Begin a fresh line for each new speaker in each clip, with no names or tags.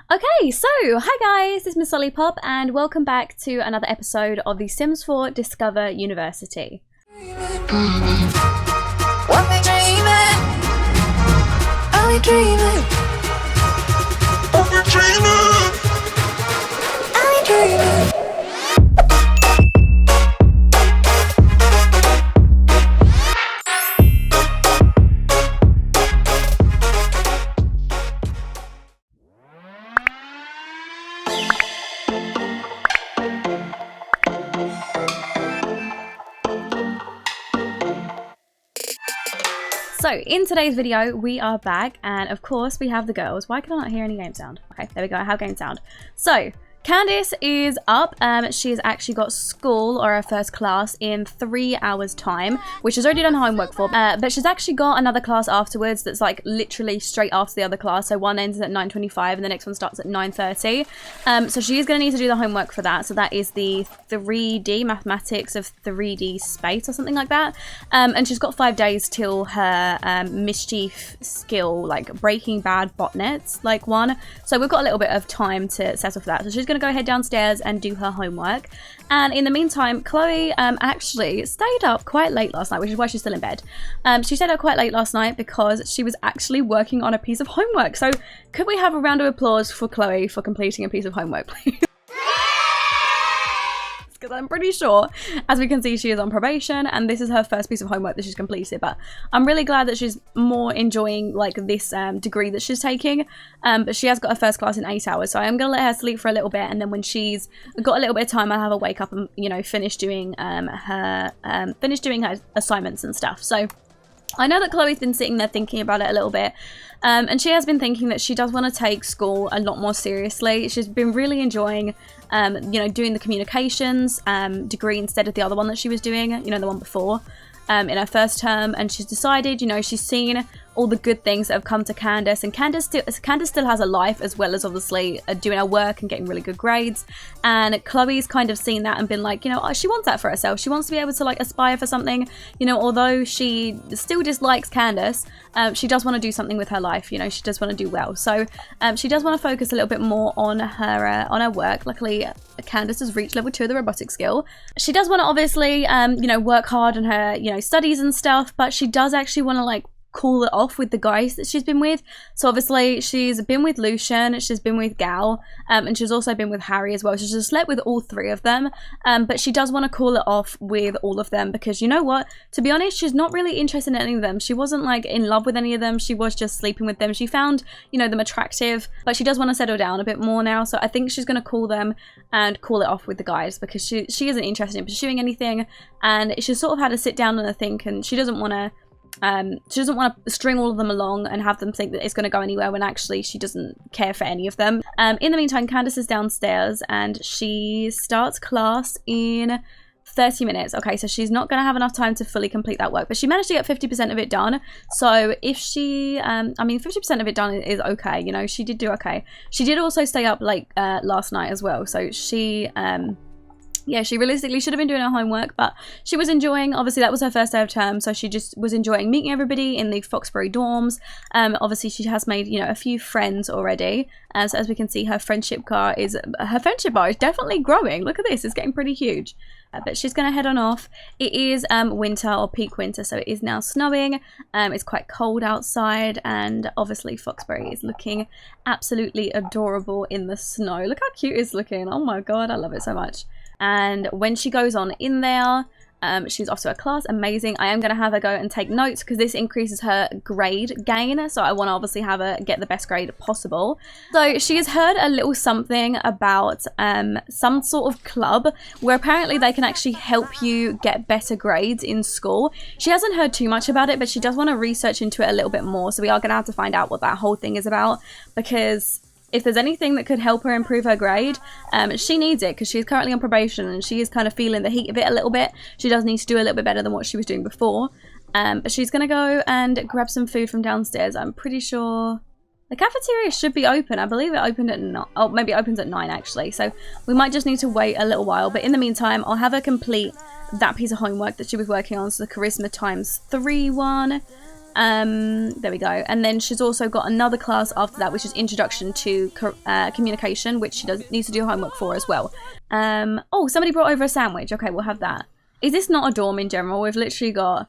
Okay, so hi guys, this is Miss Lollipop and welcome back to another episode of the Sims 4 Discover University. So in today's video we are back and of course we have the girls. Why can I not hear any game sound? Okay, there we go, I have game sound. So Candice is up. She's actually got school or her first class in 3 hours time, which she's already done homework for, but she's actually got another class afterwards that's like literally straight after the other class. So one ends at 9:25 and the next one starts at 9:30. So she is going to need to do the homework for that. So that is the 3D mathematics of 3D space or something like that. And she's got 5 days till her mischief skill, like Breaking Bad botnets, like one. So we've got a little bit of time to settle for that. So she's going to go head downstairs and do her homework, and in the meantime Chloe actually stayed up quite late last night, which is why she's still in bed. She stayed up quite late last night because she was actually working on a piece of homework. So could we have a round of applause for Chloe for completing a piece of homework, please? Because I'm pretty sure, as we can see, she is on probation and this is her first piece of homework that she's completed, but I'm really glad that she's more enjoying like this degree that she's taking. But she has got her first class in 8 hours, so I'm gonna let her sleep for a little bit, and then when she's got a little bit of time I'll have her wake up and, you know, finish doing her assignments and stuff. So I know that Chloe's been sitting there thinking about it a little bit, and she has been thinking that she does want to take school a lot more seriously. She's been really enjoying, you know, doing the communications degree instead of the other one that she was doing, you know, the one before, in her first term, and she's decided, you know, she's seen all the good things that have come to Candice, and Candice still has a life as well as obviously doing her work and getting really good grades, and Chloe's kind of seen that and been like, you know, she wants that for herself. She wants to be able to like aspire for something, you know, although she still dislikes Candice, she does want to do something with her life, you know, she does want to do well. So she does want to focus a little bit more on her work. Luckily Candice has reached level 2 of the robotics skill. She does want to obviously you know, work hard on her, you know, studies and stuff, but she does actually want to like cool it off with the guys that she's been with. So obviously she's been with Lucian, she's been with Gal, and she's also been with Harry as well. So she's slept with all 3 of them, but she does want to cool it off with all of them because, you know what, to be honest, she's not really interested in any of them. She wasn't like in love with any of them, she was just sleeping with them. She found, you know, them attractive, but she does want to settle down a bit more now. So I think she's going to call them and cool it off with the guys because she isn't interested in pursuing anything, and she's sort of had to sit down and think, and she doesn't want to string all of them along and have them think that it's going to go anywhere when actually she doesn't care for any of them. In the meantime, Candice is downstairs and she starts class in 30 minutes. Okay, so she's not going to have enough time to fully complete that work, but she managed to get 50% of it done. So if she, I mean, 50% of it done is okay, you know, she did do okay. She did also stay up like last night as well, so she yeah, she realistically should have been doing her homework, but she was enjoying, obviously that was her first day of term, so she just was enjoying meeting everybody in the Foxbury dorms. Obviously she has made, you know, a few friends already, so as we can see, her friendship bar is definitely growing. Look at this, it's getting pretty huge. But she's going to head on off. It is winter, or peak winter, so it is now snowing. It's quite cold outside, and obviously Foxbury is looking absolutely adorable in the snow. Look how cute it's looking. Oh my god, I love it so much. And when she goes on in there, she's off to her class. Amazing. I am going to have her go and take notes because this increases her grade gain, so I want to obviously have her get the best grade possible. So she has heard a little something about some sort of club where apparently they can actually help you get better grades in school. She hasn't heard too much about it, but she does want to research into it a little bit more, so we are going to have to find out what that whole thing is about, because if there's anything that could help her improve her grade, she needs it because she's currently on probation and she is kind of feeling the heat of it a little bit. She does need to do a little bit better than what she was doing before. But she's going to go and grab some food from downstairs. I'm pretty sure the cafeteria should be open. I believe it opened at 9. Oh, maybe it opens at 9 actually. So we might just need to wait a little while. But in the meantime, I'll have her complete that piece of homework that she was working on. So the Charisma ×3 one. There we go. And then she's also got another class after that, which is Introduction to Communication, which she needs to do homework for as well. Oh, somebody brought over a sandwich. Okay, we'll have that. Is this not a dorm in general? We've literally got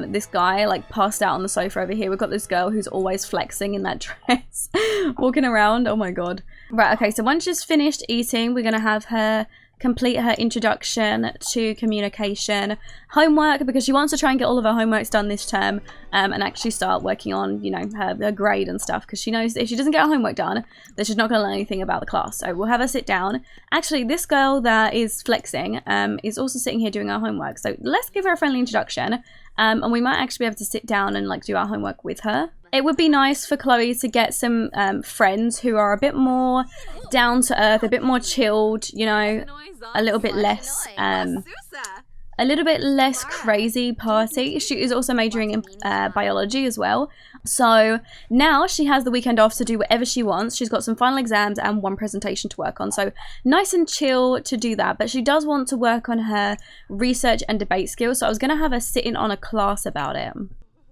this guy like passed out on the sofa over here. We've got this girl who's always flexing in that dress, walking around. Oh my god. Right, okay, so once she's finished eating, we're gonna have her complete her Introduction to Communication homework, because she wants to try and get all of her homeworks done this term, and actually start working on, you know, her grade and stuff, because she knows that if she doesn't get her homework done, then she's not going to learn anything about the class. So we'll have her sit down. Actually, this girl that is flexing is also sitting here doing her homework, so let's give her a friendly introduction, and we might actually be able to sit down and like do our homework with her. It would be nice for Chloe to get some friends who are a bit more down to earth, a bit more chilled, you know, a little bit less crazy party. She is also majoring in biology as well. So now she has the weekend off to do whatever she wants. She's got some final exams and one presentation to work on. So nice and chill to do that. But she does want to work on her research and debate skills. So I was going to have her sit in on a class about it.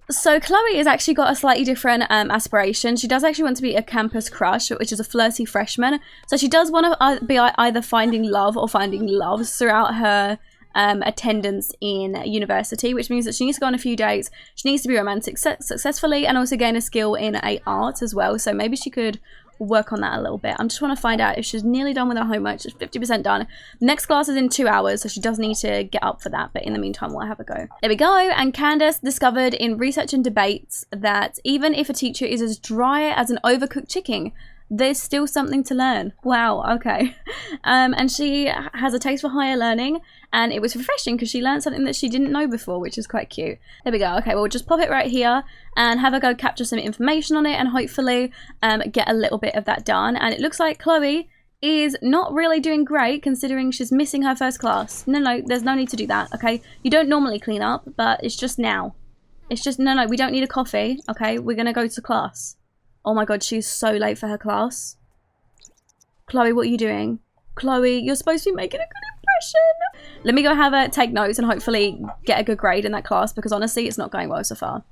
So Chloe has actually got a slightly different aspiration. She does actually want to be a campus crush, which is a flirty freshman. So she does want to be either finding love or finding loves throughout her attendance in university, which means that she needs to go on a few dates. She needs to be romantic successfully and also gain a skill in art as well. So maybe she could work on that a little bit. I just want to find out if she's nearly done with her homework. She's 50% done. The next class is in 2 hours, so she does need to get up for that, but in the meantime we'll have a go. There we go. And Candace discovered in research and debates that even if a teacher is as dry as an overcooked chicken, there's still something to learn. Wow, okay. And she has a taste for higher learning, and it was refreshing because she learned something that she didn't know before, which is quite cute. There we go. Okay, we'll just pop it right here and have her go capture some information on it and hopefully get a little bit of that done. And it looks like Chloe is not really doing great considering she's missing her first class. No, there's no need to do that, okay? You don't normally clean up, but it's just now. It's just, no, we don't need a coffee, okay? We're gonna go to class. Oh my god, she's so late for her class. Chloe, what are you doing? Chloe, you're supposed to be making a good impression. Let me go have her take notes and hopefully get a good grade in that class, because honestly, it's not going well so far.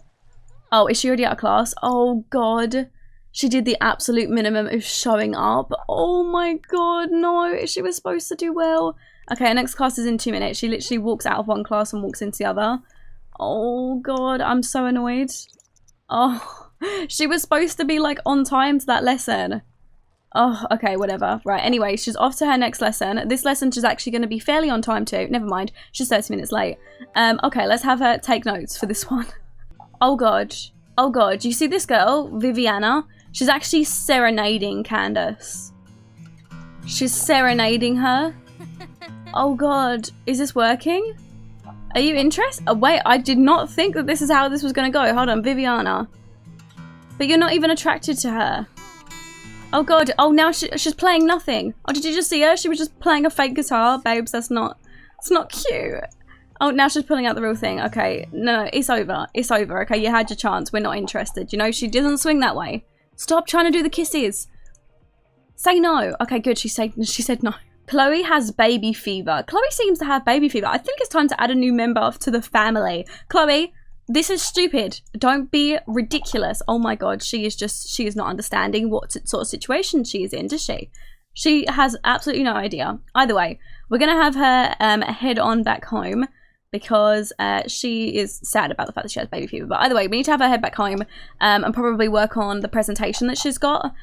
Oh, is she already out of class? Oh god. She did the absolute minimum of showing up. Oh my god, no. She was supposed to do well. Okay, her next class is in 2 minutes. She literally walks out of one class and walks into the other. Oh god, I'm so annoyed. Oh. She was supposed to be like on time to that lesson. Oh, okay, whatever. Right, anyway, she's off to her next lesson. This lesson she's actually going to be fairly on time too. Never mind, she's 30 minutes late. Okay, let's have her take notes for this one. Oh god. Oh god, you see this girl, Viviana? She's actually serenading Candace. She's serenading her. Oh god, is this working? Are you interested? Oh wait, I did not think that this is how this was going to go. Hold on, Viviana. But you're not even attracted to her. Oh god, oh now she's playing nothing. Oh, did you just see her? She was just playing a fake guitar. Babes, it's not cute. Oh, now she's pulling out the real thing. Okay, no, it's over. It's over, okay? You had your chance. We're not interested. You know, she doesn't swing that way. Stop trying to do the kisses. Say no. Okay, good, she said no. Chloe has baby fever. Chloe seems to have baby fever. I think it's time to add a new member to the family. Chloe, this is stupid. Don't be ridiculous. Oh my god, she is not understanding what sort of situation she is in, does she? She has absolutely no idea. Either way, we're going to have her head on back home because she is sad about the fact that she has baby fever. But either way, we need to have her head back home and probably work on the presentation that she's got.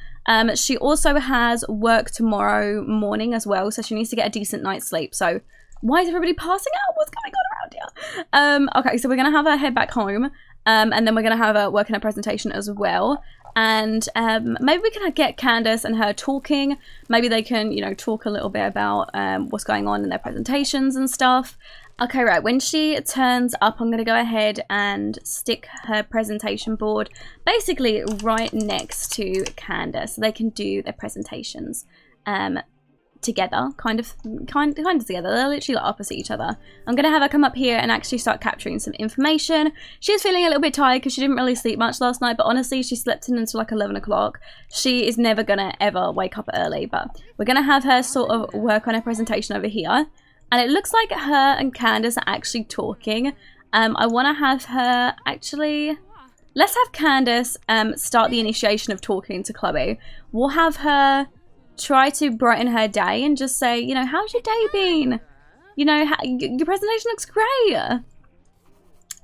She also has work tomorrow morning as well, so she needs to get a decent night's sleep. So why is everybody passing out? What's going on around here? Okay, so we're going to have her head back home, and then we're going to have her work in her presentation as well. And maybe we can get Candace and her talking. Maybe they can, you know, talk a little bit about what's going on in their presentations and stuff. Okay, right, when she turns up, I'm going to go ahead and stick her presentation board basically right next to Candace, so they can do their presentations together, kind of together. They're literally like opposite each other. I'm gonna have her come up here and actually start capturing some information. She's feeling a little bit tired because she didn't really sleep much last night, but honestly she slept in until like 11 o'clock. She is never gonna ever wake up early, but we're gonna have her sort of work on her presentation over here. And it looks like her and Candace are actually talking. I want to have her actually let's have Candace start the initiation of talking to Chloe. We'll have her try to brighten her day and just say, you know, how's your day been? You know, your presentation looks great.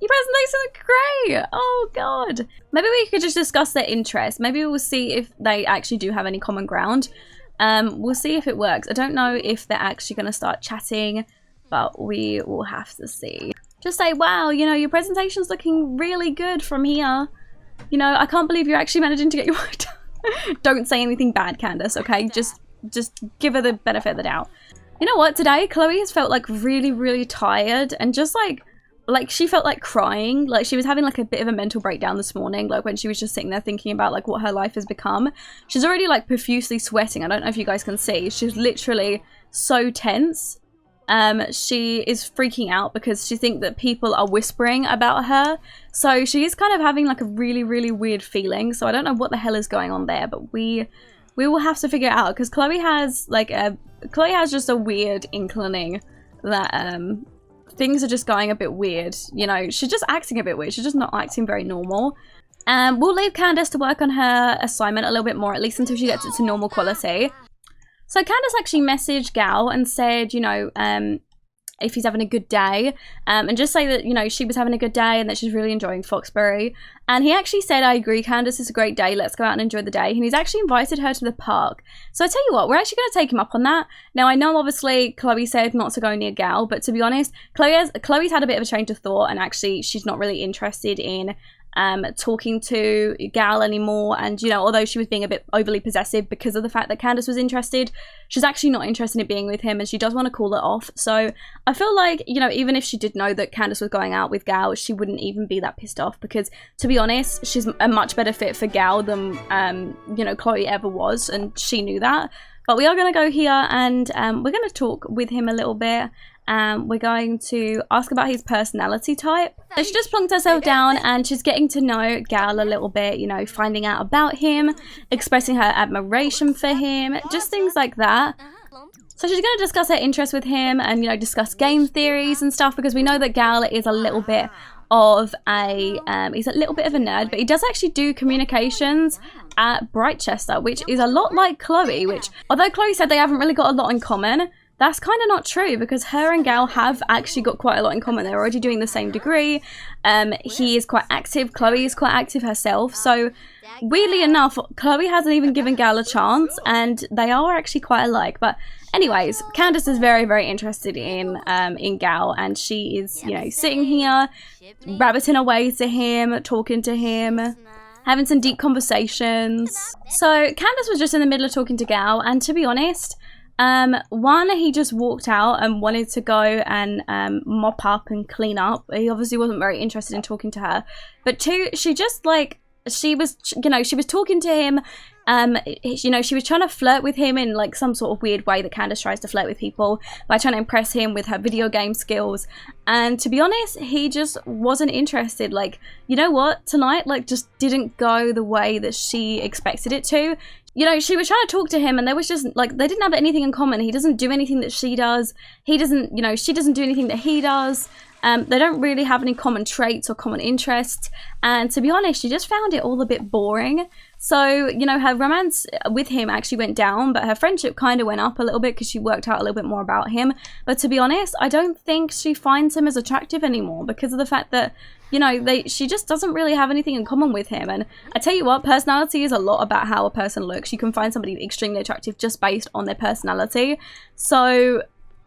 Your presentation looks great. Oh, God. Maybe we could just discuss their interests. Maybe we'll see if they actually do have any common ground. We'll see if it works. I don't know if they're actually going to start chatting, but we will have to see. Just say, wow, you know, your presentation's looking really good from here. You know, I can't believe you're actually managing to get your work done. Don't say anything bad, Candace, okay? Just give her the benefit of the doubt. You know what? Today, Chloe has felt like really, really tired and just like she felt like crying. Like she was having like a bit of a mental breakdown this morning, like when she was just sitting there thinking about like what her life has become. She's already like profusely sweating. I don't know if you guys can see. She's literally so tense. She is freaking out because she thinks that people are whispering about her. So she is kind of having like a really, really weird feeling. So I don't know what the hell is going on there, but we will have to figure it out because Chloe has just a weird inclining that things are just going a bit weird. You know, she's just acting a bit weird. She's just not acting very normal. We'll leave Candace to work on her assignment a little bit more, at least until she gets it to normal quality. So Candace actually messaged Gal and said, you know, if he's having a good day, and just say that, you know, she was having a good day and that she's really enjoying Foxbury. And he actually said, I agree, Candace, it's a great day. Let's go out and enjoy the day. And he's actually invited her to the park. So I tell you what, we're actually going to take him up on that. Now, I know obviously Chloe said not to go near Gal, but to be honest, Chloe's had a bit of a change of thought, and actually she's not really interested in talking to Gal anymore. And, you know, although she was being a bit overly possessive because of the fact that Candace was interested, she's actually not interested in being with him, and she does want to call it off. So I feel like, you know, even if she did know that Candace was going out with Gal, she wouldn't even be that pissed off, because to be honest, she's a much better fit for Gal than you know, Chloe ever was, and she knew that. But we are going to go here and we're going to talk with him a little bit. We're going to ask about his personality type. So she just plunked herself down and she's getting to know Gal a little bit, you know, finding out about him, expressing her admiration for him, just things like that. So she's going to discuss her interest with him and, you know, discuss game theories and stuff, because we know that Gal is a little bit of a, he's a little bit of a nerd, but he does actually do communications at Brightchester, which is a lot like Chloe, which, although Chloe said they haven't really got a lot in common, that's kind of not true, because her and Gal have actually got quite a lot in common. They're already doing the same degree. He is quite active. Chloe is quite active herself. So weirdly enough, Chloe hasn't even given Gal a chance, and they are actually quite alike. But anyways, Candace is very, very interested in Gal, and she is, you know, sitting here, rabbiting away to him, talking to him, having some deep conversations. So Candace was just in the middle of talking to Gal, and to be honest, one, he just walked out and wanted to go and mop up and clean up. He obviously wasn't very interested in talking to her. But two, she just like, she was, you know, she was talking to him. You know, she was trying to flirt with him in like some sort of weird way that Candace tries to flirt with people, by trying to impress him with her video game skills. And to be honest, he just wasn't interested. Like, you know what, tonight like just didn't go the way that she expected it to. You know, she was trying to talk to him and there was just like, they didn't have anything in common. He doesn't do anything that she does. He doesn't, you know, she doesn't do anything that he does. They don't really have any common traits or common interests. And to be honest, she just found it all a bit boring. So, you know, her romance with him actually went down, but her friendship kind of went up a little bit because she worked out a little bit more about him. But to be honest, I don't think she finds him as attractive anymore because of the fact that, you know, she just doesn't really have anything in common with him. And I tell you what, personality is a lot about how a person looks. You can find somebody extremely attractive just based on their personality. So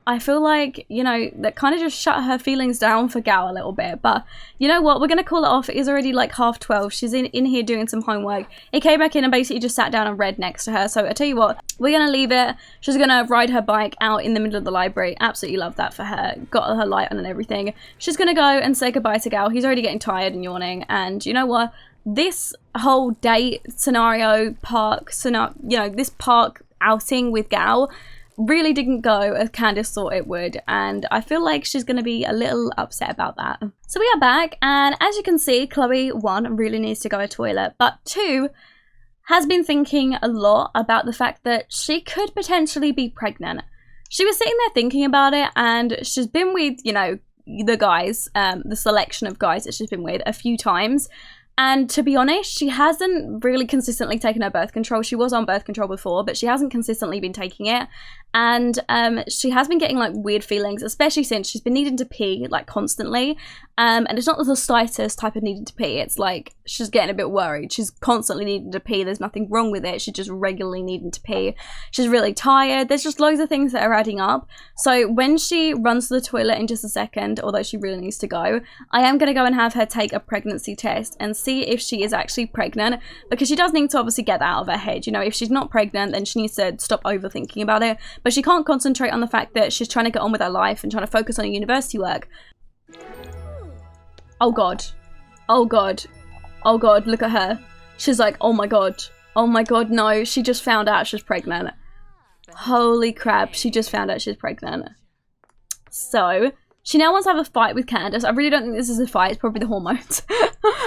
I feel like, you know, that kind of just shut her feelings down for Gal a little bit. But you know what? We're going to call it off. It is already like 12:30. She's in here doing some homework. He came back in and basically just sat down and read next to her. So I tell you what, we're going to leave it. She's going to ride her bike out in the middle of the library. Absolutely love that for her. Got her light on and everything. She's going to go and say goodbye to Gal. He's already getting tired and yawning. And you know what? This whole date scenario, you know, this park outing with Gal really didn't go as Candace thought it would, and I feel like she's going to be a little upset about that. So we are back, and as you can see, Chloe, 1, really needs to go to the toilet, but 2, has been thinking a lot about the fact that she could potentially be pregnant. She was sitting there thinking about it, and she's been with, you know, the guys, the selection of guys that she's been with a few times, And to be honest, she hasn't really consistently taken her birth control. She was on birth control before, but she hasn't consistently been taking it. And she has been getting like weird feelings, especially since she's been needing to pee like constantly. And it's not the slightest type of needing to pee. It's like she's getting a bit worried. She's constantly needing to pee. There's nothing wrong with it. She's just regularly needing to pee. She's really tired. There's just loads of things that are adding up. So when she runs to the toilet in just a second, although she really needs to go, I am going to go and have her take a pregnancy test and see if she is actually pregnant, because she does need to obviously get that out of her head. You know, if she's not pregnant, then she needs to stop overthinking about it. But she can't concentrate on the fact that she's trying to get on with her life and trying to focus on her university work. Oh god. Oh god. Oh god, look at her. She's like, oh my god. Oh my god, no. She just found out she's pregnant. Holy crap, she just found out she's pregnant. So, she now wants to have a fight with Candace. I really don't think this is a fight. It's probably the hormones.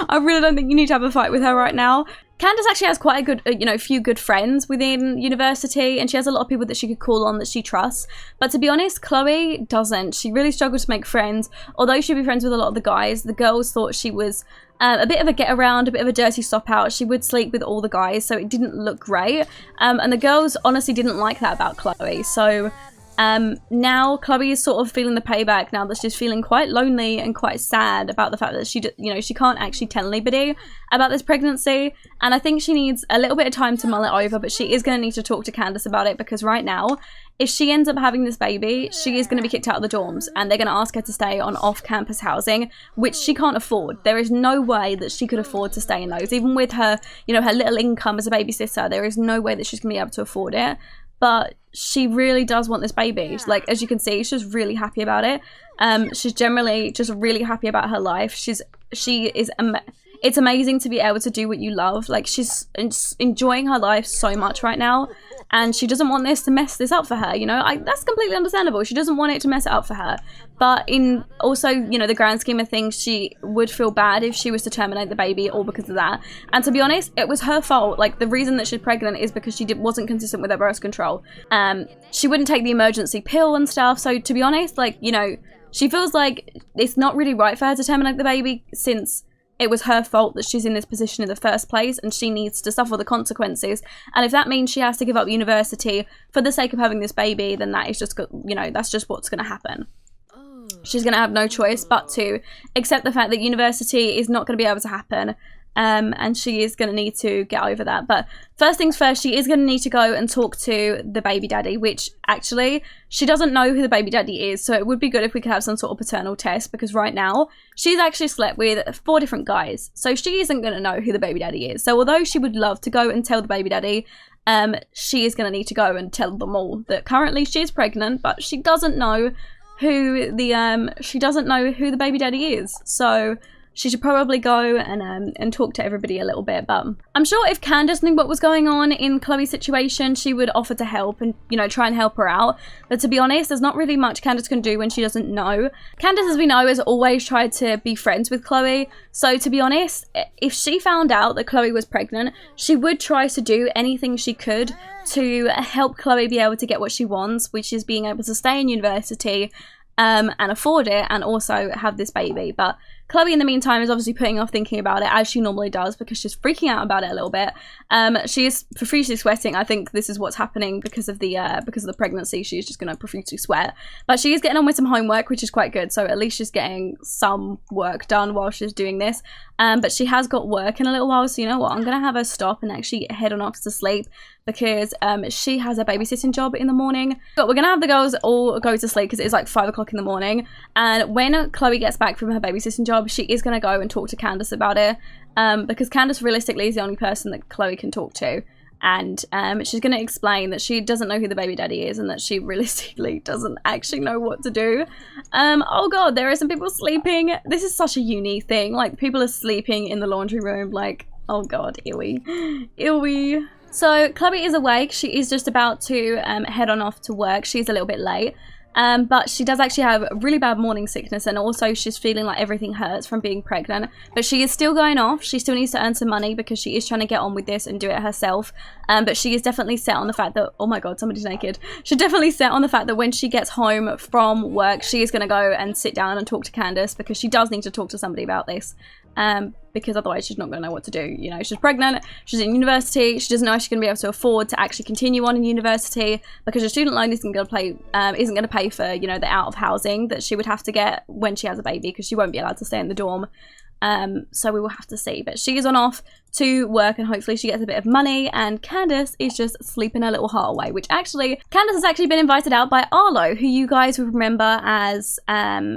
I really don't think you need to have a fight with her right now. Candace actually has quite a good, you know, few good friends within university, and she has a lot of people that she could call on that she trusts. But to be honest, Chloe doesn't. She really struggles to make friends. Although she'd be friends with a lot of the guys, the girls thought she was a bit of a get around, a bit of a dirty stop out. She would sleep with all the guys, so it didn't look great. And the girls honestly didn't like that about Chloe. So now Chloe is sort of feeling the payback now that she's feeling quite lonely and quite sad about the fact that she, you know, she can't actually tell anybody about this pregnancy. And I think she needs a little bit of time to mull it over, but she is going to need to talk to Candace about it, because right now, if she ends up having this baby, she is going to be kicked out of the dorms, and they're going to ask her to stay on off-campus housing, which she can't afford. There is no way that she could afford to stay in those. Even with her, you know, her little income as a babysitter, there is no way that she's going to be able to afford it. But she really does want this baby. Like, as you can see, she's really happy about it. She's generally just really happy about her life. It's amazing to be able to do what you love. Like, she's enjoying her life so much right now, and she doesn't want this to mess this up for her, you know. That's completely understandable. She doesn't want it to mess it up for her. But in also, you know, the grand scheme of things, she would feel bad if she was to terminate the baby all because of that. And to be honest, it was her fault. Like, the reason that she's pregnant is because she wasn't consistent with her birth control. She wouldn't take the emergency pill and stuff. So to be honest, like, you know, she feels like it's not really right for her to terminate the baby, since it was her fault that she's in this position in the first place, and she needs to suffer the consequences. And if that means she has to give up university for the sake of having this baby, then that is just, you know, that's just what's going to happen. She's going to have no choice but to accept the fact that university is not going to be able to happen. And she is going to need to get over that. But first things first, she is going to need to go and talk to the baby daddy, which actually she doesn't know who the baby daddy is. So it would be good if we could have some sort of paternal test, because right now she's actually slept with 4 different guys. So she isn't going to know who the baby daddy is. So although she would love to go and tell the baby daddy, she is going to need to go and tell them all that currently she is pregnant, but she doesn't know who the baby daddy is. So she should probably go and talk to everybody a little bit. But I'm sure if Candace knew what was going on in Chloe's situation, she would offer to help and, you know, try and help her out. But to be honest, there's not really much Candace can do when she doesn't know. Candace, as we know, has always tried to be friends with Chloe. So to be honest, if she found out that Chloe was pregnant, she would try to do anything she could to help Chloe be able to get what she wants, which is being able to stay in university and afford it, and also have this baby. But Chloe, in the meantime, is obviously putting off thinking about it, as she normally does, because she's freaking out about it a little bit. She is profusely sweating. I think this is what's happening because of the pregnancy. She's just going to profusely sweat. But she is getting on with some homework, which is quite good. So at least she's getting some work done while she's doing this. But she has got work in a little while, so you know what? I'm going to have her stop and actually head on off to sleep, because she has a babysitting job in the morning. But we're going to have the girls all go to sleep because it is like 5 o'clock in the morning. And when Chloe gets back from her babysitting job, she is going to go and talk to Candace about it, because Candace realistically is the only person that Chloe can talk to. And she's going to explain that she doesn't know who the baby daddy is, and that she realistically doesn't actually know what to do. Oh god, there are some people sleeping. This is such a uni thing. Like, people are sleeping in the laundry room. Like, oh god, ewy. Ewy. So Chloe is awake. She is just about to head on off to work. She's a little bit late. But she does actually have really bad morning sickness, and also she's feeling like everything hurts from being pregnant. But she is still going off. She still needs to earn some money because she is trying to get on with this and do it herself. But she is definitely set on the fact that, oh my god, somebody's naked. She's definitely set on the fact that when she gets home from work, she is going to go and sit down and talk to Candace, because she does need to talk to somebody about this. because otherwise she's not going to know what to do. You know, she's pregnant, she's in university, she doesn't know if she's going to be able to afford to actually continue on in university because her student loan isn't going to pay for, you know, the out of housing that she would have to get when she has a baby, because she won't be allowed to stay in the dorm. So we will have to see, but she is on off to work and hopefully she gets a bit of money, and Candace is just sleeping her little heart away, which actually, Candace has actually been invited out by Arlo, who you guys would remember as,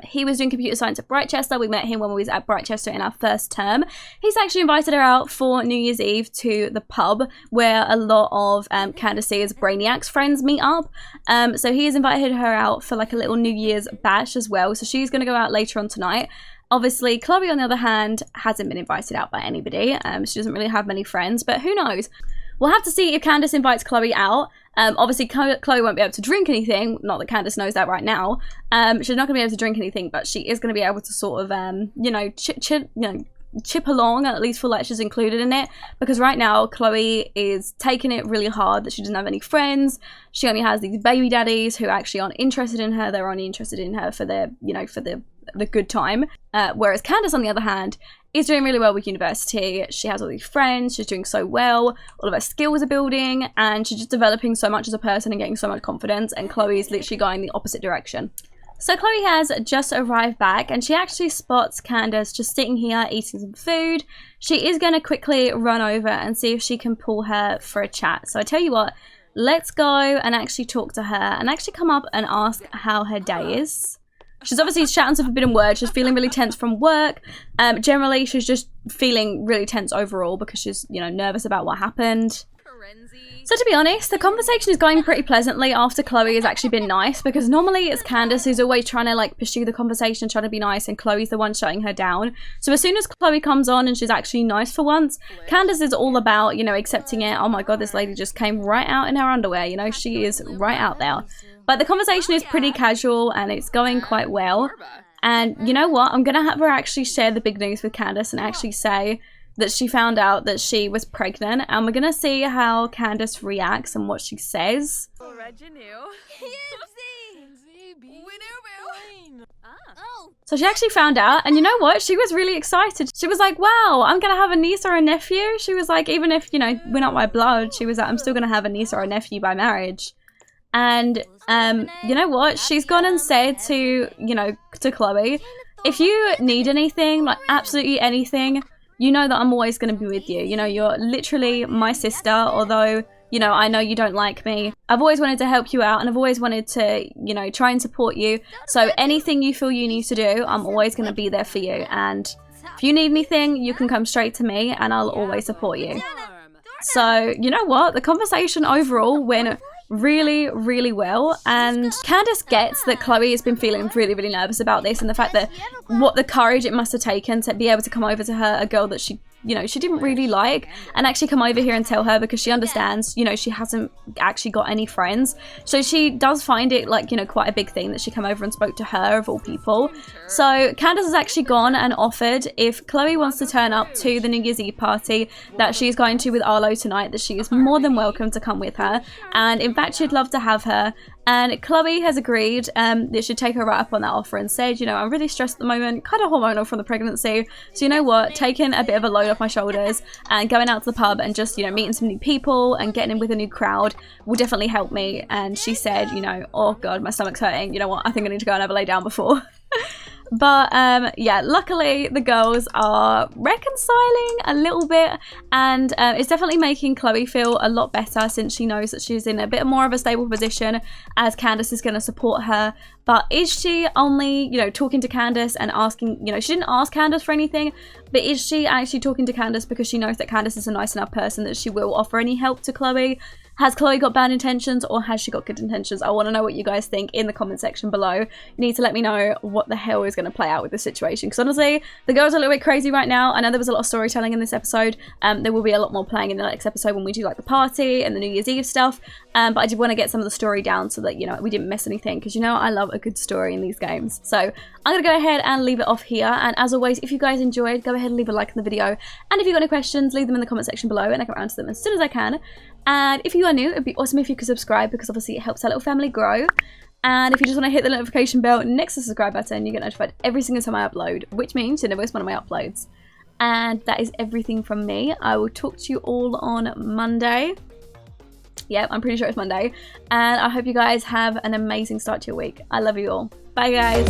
he was doing computer science at Brightchester. We met him when we was at Brightchester in our first term. He's actually invited her out for New Year's Eve to the pub where a lot of Candace's Brainiacs friends meet up. So he has invited her out for like a little New Year's bash as well, so she's going to go out later on tonight. Obviously, Chloe, on the other hand, hasn't been invited out by anybody. She doesn't really have many friends, but who knows? We'll have to see if Candace invites Chloe out. Obviously, Chloe won't be able to drink anything. Not that Candace knows that right now. She's not going to be able to drink anything, but she is going to be able to sort of, you know, chip along and at least feel like she's included in it, because right now Chloe is taking it really hard that she doesn't have any friends. She only has these baby daddies who actually aren't interested in her. They're only interested in her for their, you know, for the good time, whereas Candace, on the other hand, is doing really well with university. She has all these friends, she's doing so well, all of her skills are building, and she's just developing so much as a person and getting so much confidence, and Chloe is literally going the opposite direction. So Chloe has just arrived back, and she actually spots Candace just sitting here eating some food. She is going to quickly run over and see if she can pull her for a chat. So I tell you what, let's go and actually talk to her and actually come up and ask how her day is. She's obviously shouting some forbidden words. She's feeling really tense from work. Generally, she's just feeling really tense overall because she's, you know, nervous about what happened. So to be honest, the conversation is going pretty pleasantly after Chloe has actually been nice, because normally it's Candace who's always trying to like pursue the conversation, trying to be nice, and Chloe's the one shutting her down. So as soon as Chloe comes on and she's actually nice for once, Candace is all about, you know, accepting it. Oh my god, this lady just came right out in her underwear, you know, she is right out there. But the conversation is pretty casual and it's going quite well. And you know what, I'm gonna have her actually share the big news with Candace and actually say that she found out that she was pregnant, and we're gonna see how Candace reacts and what she says. So she actually found out, and you know what? She was really excited. She was like, wow, I'm gonna have a niece or a nephew. She was like, even if, you know, we're not by blood, she was like, I'm still gonna have a niece or a nephew by marriage. And you know what? She's gone and said to, you know, to Chloe, if you need anything, like absolutely anything, you know that I'm always going to be with you. You know, you're literally my sister, although, you know, I know you don't like me. I've always wanted to help you out, and I've always wanted to, you know, try and support you. So anything you feel you need to do, I'm always going to be there for you. And if you need anything, you can come straight to me and I'll always support you. So, you know what? The conversation overall went really, really well, and Candace gets that Chloe has been feeling really, really nervous about this, and the fact that what the courage it must have taken to be able to come over to her, a girl that she, you know, she didn't really like, and actually come over here and tell her, because she understands, you know, she hasn't actually got any friends. So she does find it like, you know, quite a big thing that she come over and spoke to her of all people. So Candace has actually gone and offered, if Chloe wants to turn up to the New Year's Eve party that she's going to with Arlo tonight, that she is more than welcome to come with her, and in fact she'd love to have her. And Chloe has agreed that she'd take her right up on that offer and said, you know, I'm really stressed at the moment, kind of hormonal from the pregnancy. So you know what, taking a bit of a load off my shoulders and going out to the pub and just, you know, meeting some new people and getting in with a new crowd will definitely help me. And she said, you know, oh God, my stomach's hurting. You know what, I think I need to go and have a lay down before. But yeah, luckily the girls are reconciling a little bit, and it's definitely making Chloe feel a lot better, since she knows that she's in a bit more of a stable position, as Candace is going to support her. But is she only, you know, talking to Candace and asking, you know, she didn't ask Candace for anything, but is she actually talking to Candace because she knows that Candace is a nice enough person that she will offer any help to Chloe? Has Chloe got bad intentions, or has she got good intentions? I want to know what you guys think in the comment section below. You need to let me know what the hell is going to play out with this situation, because honestly, the girls are a little bit crazy right now. I know there was a lot of storytelling in this episode. There will be a lot more playing in the next episode when we do like the party and the New Year's Eve stuff. But I did want to get some of the story down so that, you know, we didn't miss anything, because, you know, I love a good story in these games. So I'm going to go ahead and leave it off here. And as always, if you guys enjoyed, go ahead and leave a like on the video. And if you've got any questions, leave them in the comment section below and I can answer them as soon as I can. And if you are new, it'd be awesome if you could subscribe, because obviously it helps our little family grow. And if you just want to hit the notification bell next to the subscribe button, you get notified every single time I upload, which means you never miss one of my uploads. And that is everything from me. I will talk to you all on Monday. Yep, I'm pretty sure it's Monday. And I hope you guys have an amazing start to your week. I love you all. Bye, guys.